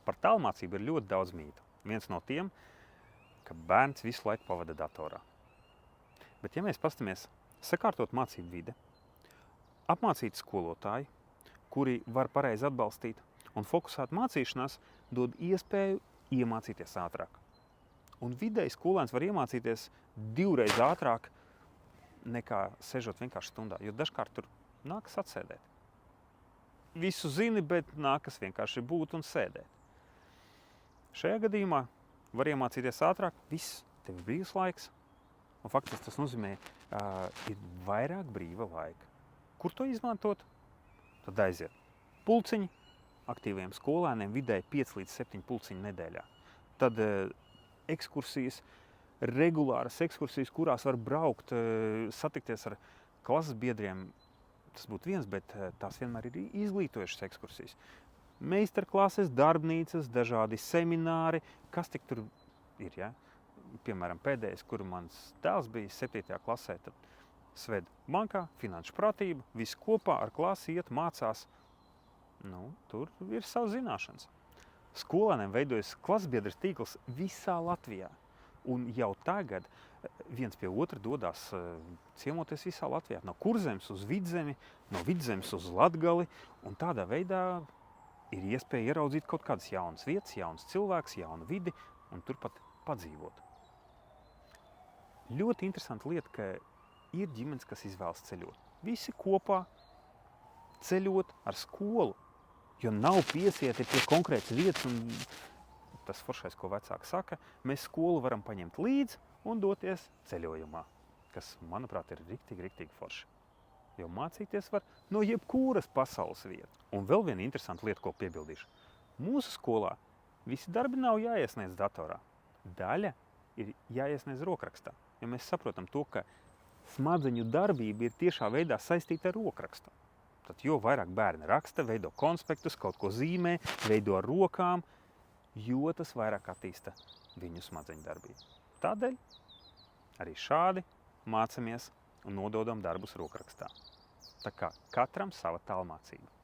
Par tālmācību ir ļoti daudz mītu. Viens no tiem, ka bērns visu laiku pavada datorā. Bet ja mēs pastamies sakārtot mācību vide, apmācīt skolotāji, kuri var pareizi atbalstīt, un fokusēt mācīšanās dod iespēju iemācīties ātrāk. Un vidēji skolēns var iemācīties 2 reizes ātrāk nekā sežot vienkārši stundā, jo dažkārt tur nākas atsēdēt. Visu zini, bet nākas vienkārši būt un sēdēt. Šajā gadījumā var iemācīties ātrāk, viss, tev ir brīvs laiks, un faktiski tas nozīmē, ir vairāk brīva laika. Kur to izmantot? Tad aiziet pulciņi, aktīviem skolēniem vidēji 5 līdz 7 pulciņu nedēļā. Tad ekskursijas, regulāras ekskursijas, kurās var braukt, satikties ar klases biedriem. Tas būtu viens, bet tās vienmēr ir izglītojušas ekskursijas. Meistarklases, darbnīcas, dažādi semināri, kas tik tur ir, ja? Piemēram, pēdējais, kuru mans dēls bija 7. klasē, tad sved bankā, finanšu pratība, visi kopā ar klasi iet, mācās. Tur ir savas zināšanas. Skolēniem veidojas klasbiedres tīkls visā Latvijā. Un jau tagad viens pie otra dodās ciemoties visā Latvijā. No Kurzemes uz Vidzemi, no Vidzemes uz Latgali. Un tādā veidā ir iespēja ieraudzīt kaut kādas jaunas vietas, jaunas cilvēks, jaunu vidi un turpat padzīvot. Ļoti interesanta lieta, ka ir ģimenes, kas izvēlas ceļot. Visi kopā ceļot ar skolu, jo nav piesieti pie konkrētas vietas. Un tas foršais, ko vecāki saka, mēs skolu varam paņemt līdzi un doties ceļojumā, kas, manuprāt, ir riktīgi forši. Jo mācīties var no jebkuras pasaules vietas. Un vēl viena interesanta lieta, ko piebildīšu. Mūsu skolā visi darbi nav jāiesniedz datorā. Daļa ir jāiesniedz rokrakstā. Ja mēs saprotam to, ka smadzeņu darbība ir tiešā veidā saistīta ar rokrakstu. Tad jo vairāk bērni raksta, veido konspektus, kaut ko zīmē, veido ar rokām, jo tas vairāk attīsta viņu smadzeņu darbību. Tādēļ arī šādi mācamies un nododam darbus rokrakstā. Tā kā katram sava tālmācība.